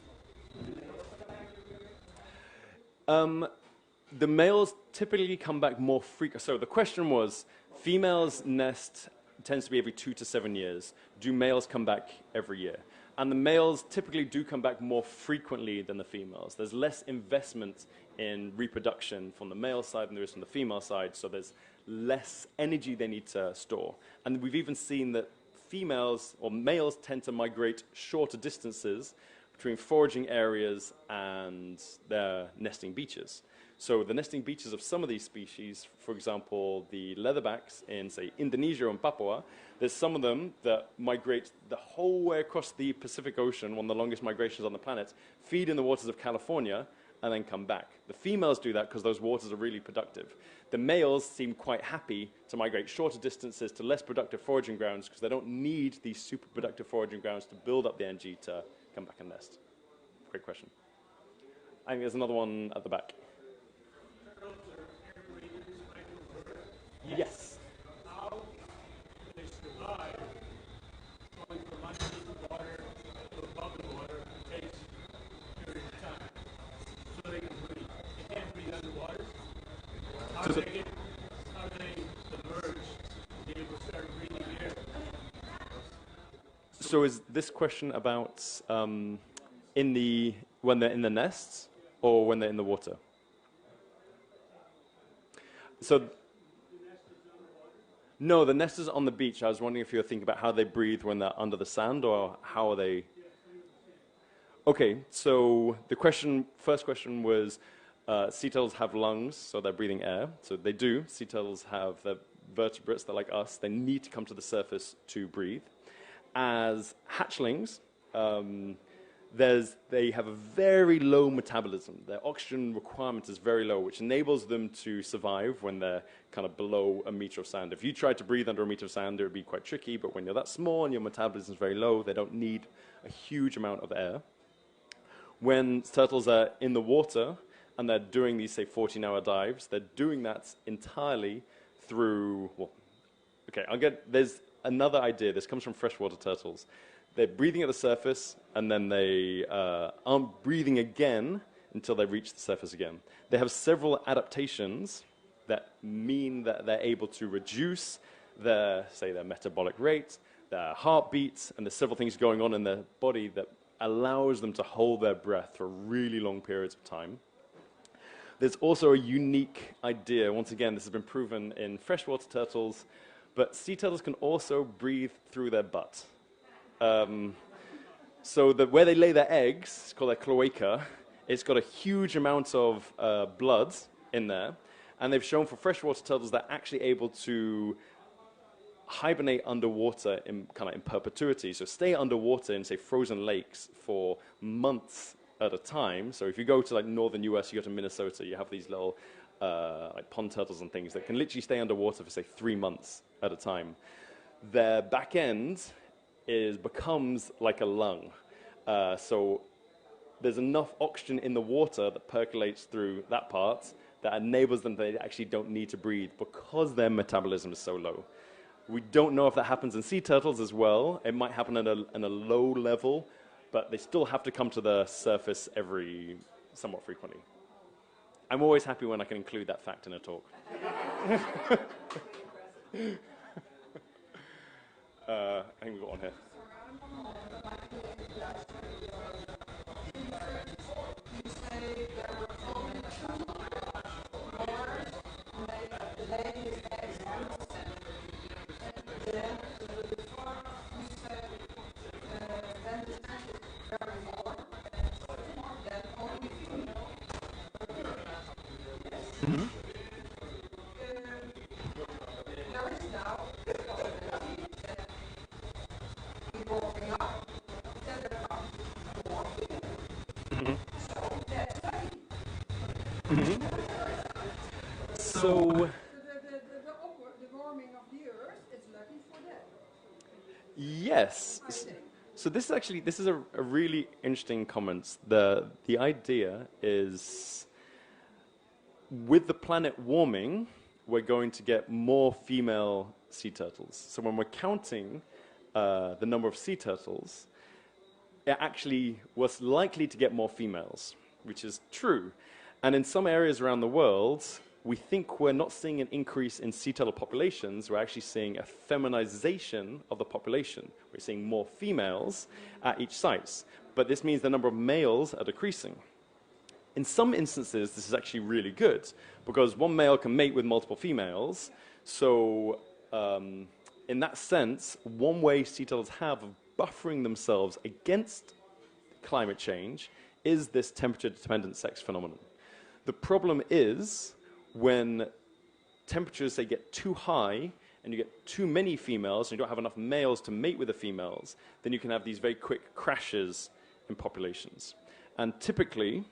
The males typically come back more frequently. So the question was, females nest tends to be every 2 to 7 years. Do males come back every year? And the males typically do come back more frequently than the females. There's less investment in reproduction from the male side than there is from the female side, so there's less energy they need to store. And we've even seen that females or males tend to migrate shorter distances between foraging areas and their nesting beaches. So the nesting beaches of some of these species, for example, the leatherbacks in, say, Indonesia and Papua, there's some of them that migrate the whole way across the Pacific Ocean, one of the longest migrations on the planet, feed in the waters of California, and then come back. The females do that because those waters are really productive. The males seem quite happy to migrate shorter distances to less productive foraging grounds because they don't need these super productive foraging grounds to build up the energy to come back and nest. Great question. I think there's another one at the back. Yes. How do they survive going from underneath the water to above the water takes a period of time so they can breathe? They can't breathe underwater. How do they emerge to be able to start breathing air? So is this question about when they're in the nests or when they're in the water? So no, the nest is on the beach. I was wondering if you were thinking about how they breathe when they're under the sand, or how are they? Okay, so the first question was, sea turtles have lungs, so they're breathing air. So they do. Sea turtles have the vertebrates. They're like us. They need to come to the surface to breathe. As hatchlings, they have a very low metabolism. Their oxygen requirement is very low, which enables them to survive when they're kind of below a meter of sand. If you tried to breathe under a meter of sand, it would be quite tricky, but when you're that small and your metabolism is very low, they don't need a huge amount of air. When turtles are in the water and they're doing these, say, 14-hour dives, they're doing that entirely through, well, okay, there's another idea. This comes from freshwater turtles. They're breathing at the surface, and then they aren't breathing again until they reach the surface again. They have several adaptations that mean that they're able to reduce their metabolic rate, their heartbeats, and there's several things going on in their body that allows them to hold their breath for really long periods of time. There's also a unique idea. Once again, this has been proven in freshwater turtles, but sea turtles can also breathe through their butt. So where they lay their eggs, it's called their cloaca, it's got a huge amount of blood in there, and they've shown for freshwater turtles they're actually able to hibernate underwater in perpetuity, so stay underwater in, say, frozen lakes for months at a time. So if you go to like northern US, you go to Minnesota, you have these little like pond turtles and things that can literally stay underwater for, say, 3 months at a time. Their back end becomes like a lung. So there's enough oxygen in the water that percolates through that part that enables them, they actually don't need to breathe because their metabolism is so low. We don't know if that happens in sea turtles as well. It might happen at a low level, but they still have to come to the surface somewhat frequently. I'm always happy when I can include that fact in a talk. I think we've got one here. So, The warming of the earth is lucky for that. yes. So this is a really interesting comment. The idea is, with the planet warming, we're going to get more female sea turtles. So when we're counting the number of sea turtles, it actually was likely to get more females, which is true. And in some areas around the world, we think we're not seeing an increase in sea turtle populations, we're actually seeing a feminization of the population. We're seeing more females at each site. But this means the number of males are decreasing. In some instances, this is actually really good, because one male can mate with multiple females. So in that sense, one way sea turtles have of buffering themselves against climate change is this temperature-dependent sex phenomenon. The problem is when temperatures, say, get too high and you get too many females and you don't have enough males to mate with the females, then you can have these very quick crashes in populations. And typically,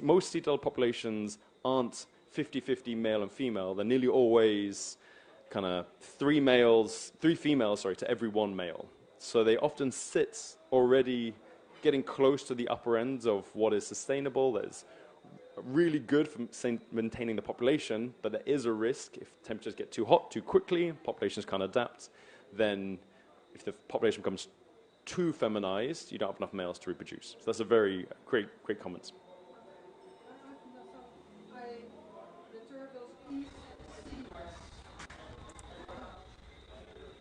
most sea turtle populations aren't 50-50 male and female. They're nearly always kind of three females to every one male. So they often sit already getting close to the upper ends of what is sustainable, that is really good for maintaining the population, but there is a risk if temperatures get too hot too quickly, populations can't adapt, then if the population becomes too feminized, you don't have enough males to reproduce. So that's a very great comment. The turtles eat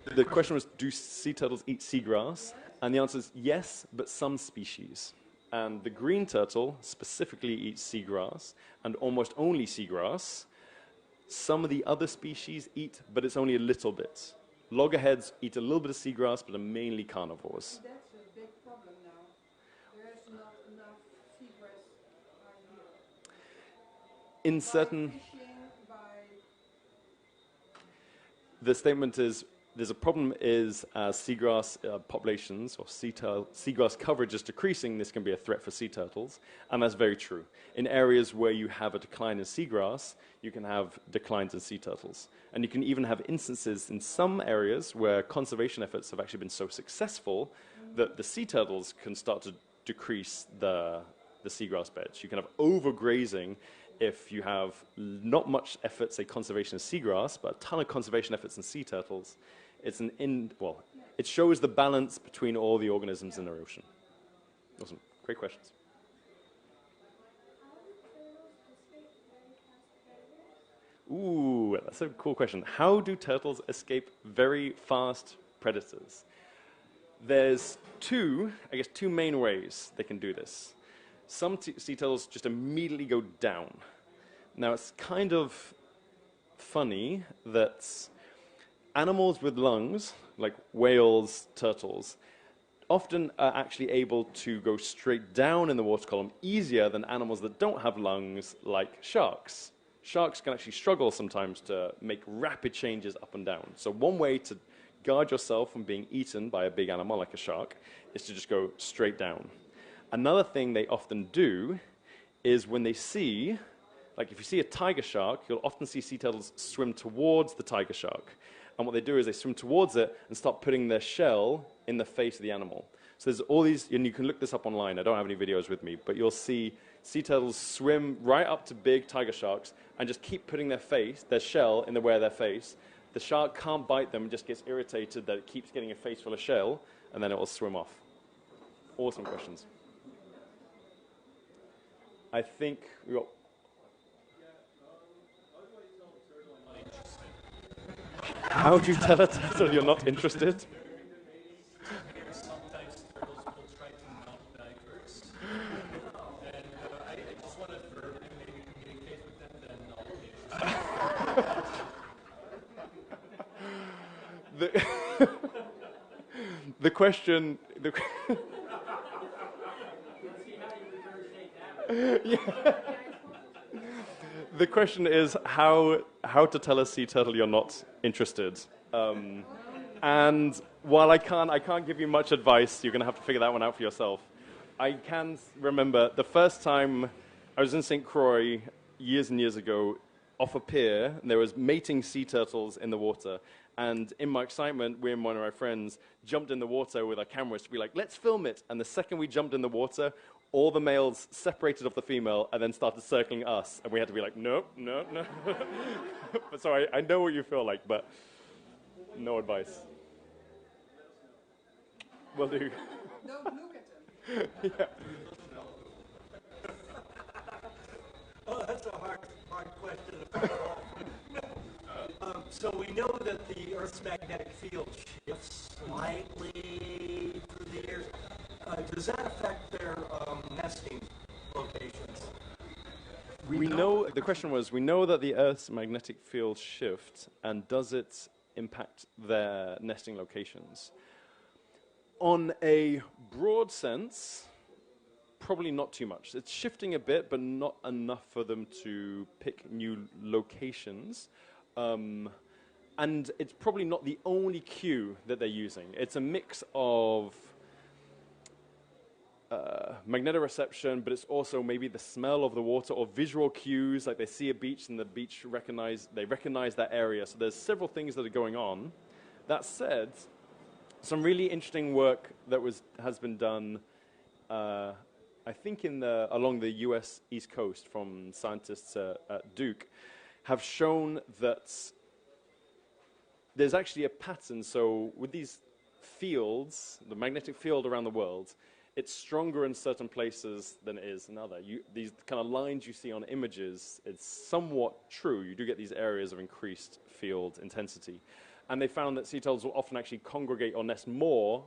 seagrass. The question was, do sea turtles eat seagrass? And the answer is yes, but some species. And the green turtle specifically eats seagrass, and almost only seagrass. Some of the other species eat, but it's only a little bit. Loggerheads eat a little bit of seagrass, but are mainly carnivores. That's a big problem now. There is not enough seagrass here. In certain... Fishing, The statement is, there's a problem is as seagrass populations or seagrass coverage is decreasing, this can be a threat for sea turtles, and that's very true. In areas where you have a decline in seagrass, you can have declines in sea turtles. And you can even have instances in some areas where conservation efforts have actually been so successful that the sea turtles can start to decrease the seagrass beds. You can have overgrazing if you have not much effort, say conservation of seagrass, but a ton of conservation efforts in sea turtles. It shows the balance between all the organisms in the ocean. Awesome. Great questions. Ooh, that's a cool question. How do turtles escape very fast predators? There's two main ways they can do this. Some sea turtles just immediately go down. Now, it's kind of funny that animals with lungs, like whales, turtles, often are actually able to go straight down in the water column easier than animals that don't have lungs, like sharks. Sharks can actually struggle sometimes to make rapid changes up and down. So one way to guard yourself from being eaten by a big animal like a shark is to just go straight down. Another thing they often do is when they see, like if you see a tiger shark, you'll often see sea turtles swim towards the tiger shark. And what they do is they swim towards it and start putting their shell in the face of the animal. So there's all these, and you can look this up online, I don't have any videos with me, but you'll see sea turtles swim right up to big tiger sharks and just keep putting their shell in the way of their face. The shark can't bite them, just gets irritated that it keeps getting a face full of shell, and then it will swim off. Awesome questions. I think we got... How do you tell a turtle you're not interested? Sometimes turtles will try to mount divers. And I just want to verbally maybe communicate with them, then I'll be The question... The question is how to tell a sea turtle you're not interested. And while I can't give you much advice, you're going to have to figure that one out for yourself. I can remember the first time I was in St. Croix years and years ago off a pier, and there was mating sea turtles in the water. And in my excitement, we and one of my friends jumped in the water with our cameras to be like, let's film it. And the second we jumped in the water, all the males separated off the female and then started circling us. And we had to be like, nope, no, no. But sorry, I know what you feel like, but no advice. Will do. Don't look at them. Yeah. Oh, that's a hard question to follow up. So we know that the Earth's magnetic field shifts slightly through the years. Does that affect their nesting locations? We know, the question was, we know that the Earth's magnetic field shifts, and does it impact their nesting locations? On a broad sense, probably not too much. It's shifting a bit, but not enough for them to pick new locations. And it's probably not the only cue that they're using. It's a mix of magnetoreception, but it's also maybe the smell of the water or visual cues, like they see a beach and the beach they recognize that area. So there's several things that are going on. That said, some really interesting work that has been done, I think along the US East Coast from scientists at Duke, have shown that there's actually a pattern. So with these fields, the magnetic field around the world, it's stronger in certain places than it is in other. These kind of lines you see on images, it's somewhat true. You do get these areas of increased field intensity. And they found that sea turtles will often actually congregate or nest more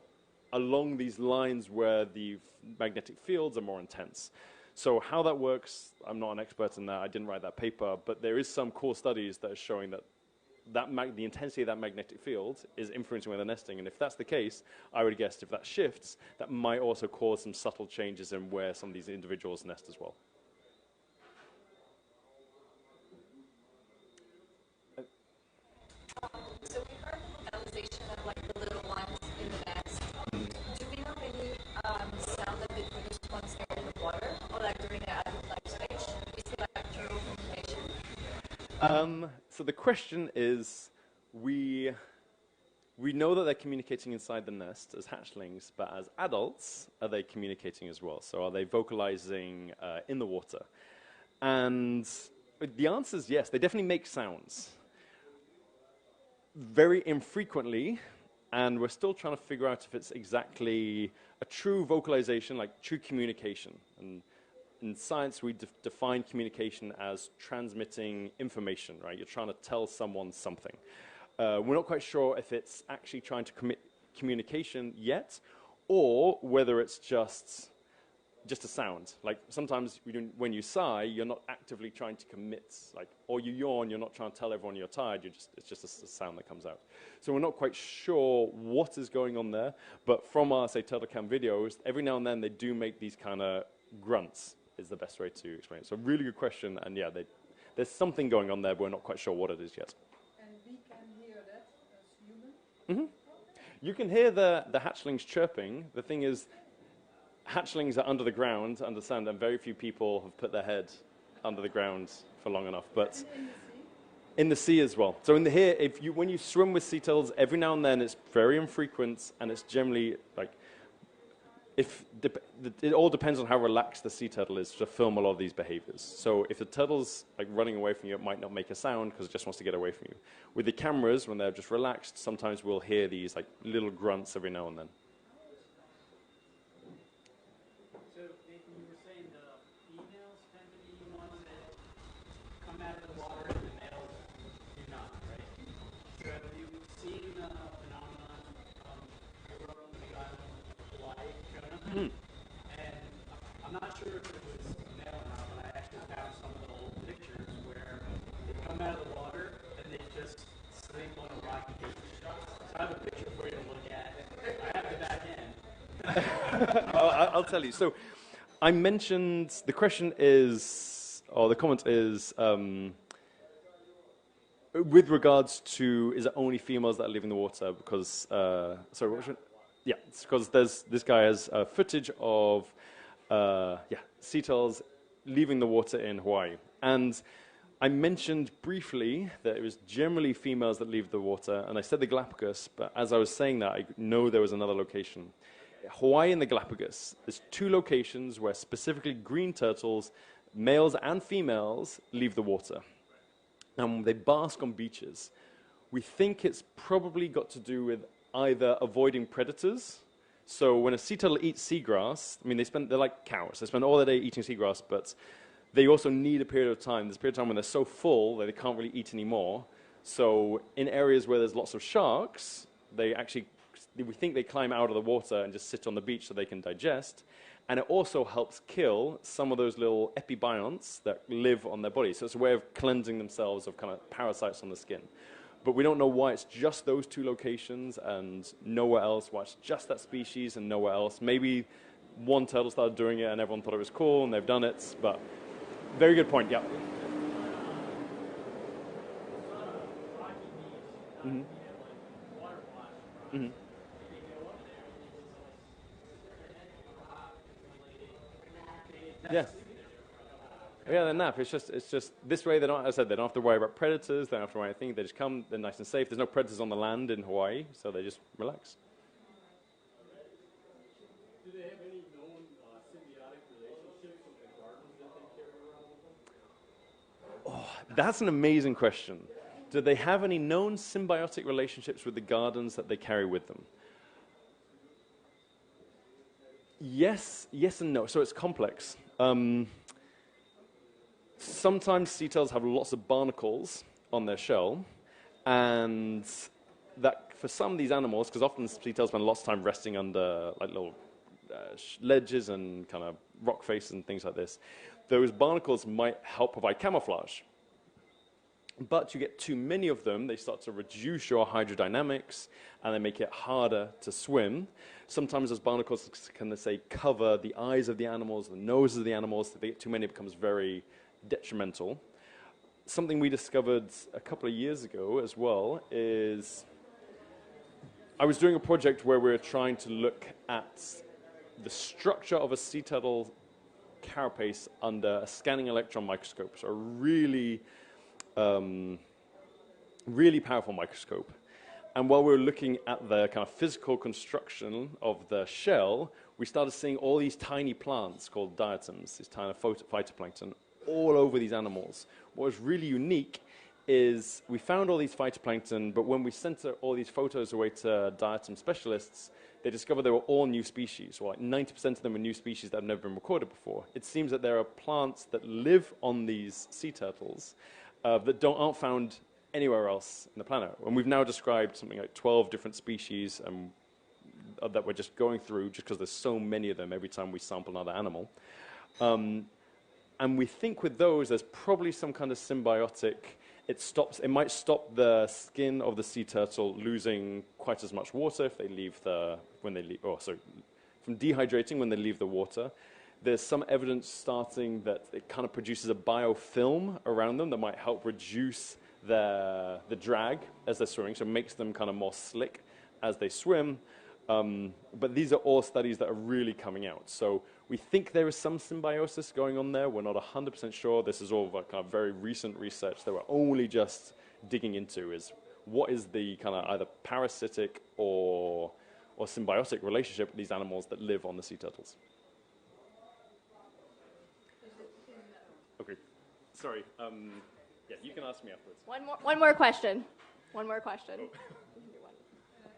along these lines where the magnetic fields are more intense. So how that works, I'm not an expert in that. I didn't write that paper, but there is some cool studies that are showing that the intensity of that magnetic field is influencing where they're nesting. And if that's the case, I would guess if that shifts, that might also cause some subtle changes in where some of these individuals nest as well. So we heard the localization of like the little ones in the nest. Do we have any sound that they produce once they're in the water, or like during their adult life stage? Is it like neural communication? So the question is, we know that they're communicating inside the nest as hatchlings, but as adults, are they communicating as well? So are they vocalizing in the water? And the answer is yes, they definitely make sounds. Very infrequently, and we're still trying to figure out if it's exactly a true vocalization, like true communication. And in science, we define communication as transmitting information, right? You're trying to tell someone something. We're not quite sure if it's actually trying to commit communication yet, or whether it's just a sound. Like sometimes when you sigh, you're not actively trying to commit, like, or you yawn, you're not trying to tell everyone you're tired, it's just a sound that comes out. So we're not quite sure what is going on there, but from our, say, turtle cam videos, every now and then they do make these kind of grunts, is the best way to explain it. So really good question, and yeah, there's something going on there, but we're not quite sure what it is yet. And we can hear that as humans? You can hear the hatchlings chirping. The thing is, hatchlings are under the ground, understand, and very few people have put their head under the ground for long enough. But in the sea as well. So when you swim with sea turtles, every now and then it's very infrequent, and it's generally like, it all depends on how relaxed the sea turtle is to film a lot of these behaviors. So if the turtle's like running away from you, it might not make a sound because it just wants to get away from you. With the cameras, when they're just relaxed, sometimes we'll hear these like little grunts every now and then. So Nathan, you were saying the females tend to be the ones that come out of the water and the males do not, right? So have you seen the phenomenon over on the big island of Hawaii, Jonah? And I'm not sure if it was male or not, but I actually found some of the old pictures where they come out of the water and they just sleep on a rocky beach. So I have a picture for you to look at. I have the back end. I'll tell you. So I mentioned, the question is, or the comment is, with regards to, is it only females that are leaving the water? Because, sorry, what was it? Yeah, it's because this guy has footage of sea turtles leaving the water in Hawaii. And I mentioned briefly that it was generally females that leave the water, and I said the Galapagos, but as I was saying that, I know there was another location. Hawaii and the Galapagos, there's 2 locations where specifically green turtles, males and females, leave the water. And they bask on beaches. We think it's probably got to do with either avoiding predators. So when a sea turtle eats seagrass, I mean, they're like cows. They spend all their day eating seagrass, but they also need a period of time. There's a period of time when they're so full that they can't really eat anymore. So in areas where there's lots of sharks, we think they climb out of the water and just sit on the beach so they can digest. And it also helps kill some of those little epibionts that live on their body. So it's a way of cleansing themselves of kind of parasites on the skin. But we don't know why it's just those 2 locations and nowhere else, why it's just that species and nowhere else. Maybe one turtle started doing it and everyone thought it was cool and they've done it, but very good point, yeah. Mm-hmm. Mm-hmm. Yeah. Yeah, they're nap. It's just this way. They don't, as I said, they don't have to worry about predators. They don't have to worry anything. They just come. They're nice and safe. There's no predators on the land in Hawaii, so they just relax. Do they have any known symbiotic relationships with the gardens that they carry around with them? Oh, that's an amazing question. Do they have any known symbiotic relationships with the gardens that they carry with them? Yes and no. So it's complex. Sometimes sea turtles have lots of barnacles on their shell, and that for some of these animals, because often sea turtles spend lots of time resting under like little ledges and kind of rock faces and things like this, those barnacles might help provide camouflage. But you get too many of them, they start to reduce your hydrodynamics, and they make it harder to swim. Sometimes those barnacles can, let's say, cover the eyes of the animals, the noses of the animals. If they get too many, it becomes very detrimental. Something we discovered a couple of years ago as well is I was doing a project where we were trying to look at the structure of a sea turtle carapace under a scanning electron microscope. So a really powerful microscope. And while we were looking at the kind of physical construction of the shell, we started seeing all these tiny plants called diatoms, these tiny phytoplankton, all over these animals. What was really unique is we found all these phytoplankton, but when we sent all these photos away to diatom specialists, they discovered they were all new species, or like 90% of them were new species that have never been recorded before. It seems that there are plants that live on these sea turtles that aren't found anywhere else in the planet. And we've now described something like 12 different species that we're just going through just because there's so many of them every time we sample another animal. And we think with those, there's probably some kind of symbiotic. It might stop the skin of the sea turtle losing quite as much water if they leave from dehydrating when they leave the water. There's some evidence starting that it kind of produces a biofilm around them that might help reduce the drag as they're swimming, so it makes them kind of more slick as they swim. But these are all studies that are really coming out. So we think there is some symbiosis going on there. We're not 100% sure. This is all kind of very recent research that we're only just digging into, is what is the kind of either parasitic or symbiotic relationship with these animals that live on the sea turtles. Okay, sorry. Yeah, you can ask me afterwards. One more question. One more question. Is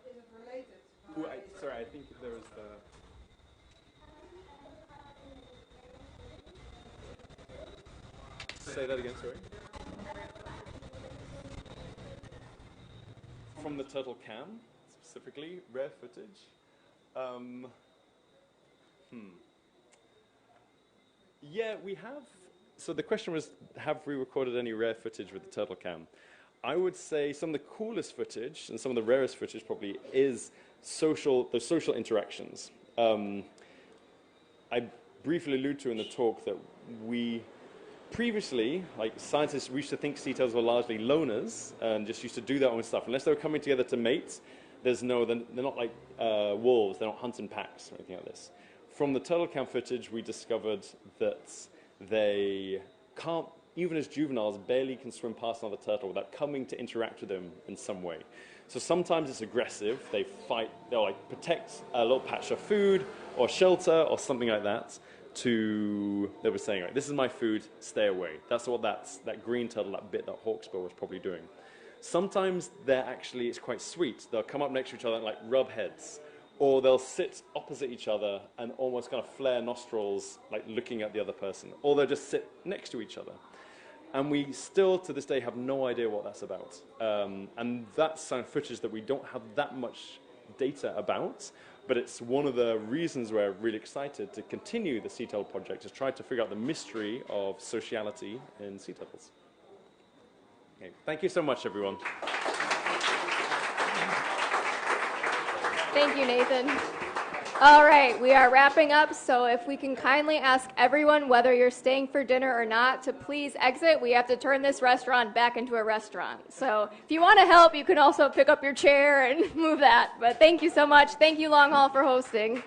it related? Ooh, sorry, I think there was the... Say that again, sorry. From the turtle cam, specifically, rare footage. Yeah, we have. So the question was, have we recorded any rare footage with the turtle cam? I would say some of the coolest footage and some of the rarest footage probably is the social interactions. I briefly alluded to in the talk that we previously, like scientists, we used to think sea turtles were largely loners and just used to do their own stuff. Unless they were coming together to mate, they're not like wolves, they don't hunt in packs or anything like this. From the turtle cam footage, we discovered that they can't even as juveniles, barely can swim past another turtle without coming to interact with them in some way. So sometimes it's aggressive. They fight, they'll like protect a little patch of food or shelter or something like that they were saying, right, this is my food, stay away. That's what that green turtle, that hawksbill was probably doing. Sometimes it's quite sweet. They'll come up next to each other and like rub heads, or they'll sit opposite each other and almost kind of flare nostrils, like looking at the other person, or they'll just sit next to each other. And we still, to this day, have no idea what that's about. And that's some footage that we don't have that much data about, but it's one of the reasons we're really excited to continue the sea turtle project, is try to figure out the mystery of sociality in sea turtles. Okay, thank you so much, everyone. Thank you, Nathan. All right, we are wrapping up, so if we can kindly ask everyone, whether you're staying for dinner or not, to please exit. We have to turn this restaurant back into a restaurant. So if you want to help, you can also pick up your chair and move that. But thank you so much. Thank you, Long Haul, for hosting.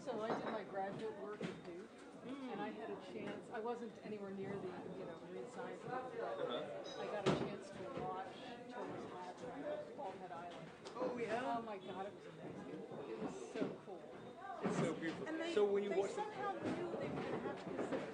So I did my graduate work at Duke, and I had a chance. I wasn't anywhere near the marine science, but I got a chance to watch turtles hatch on Baldhead Island. Oh, yeah? Oh my God, it was amazing. It was so cool. It's so beautiful. And they, So when you they watch them... somehow knew they were going to have to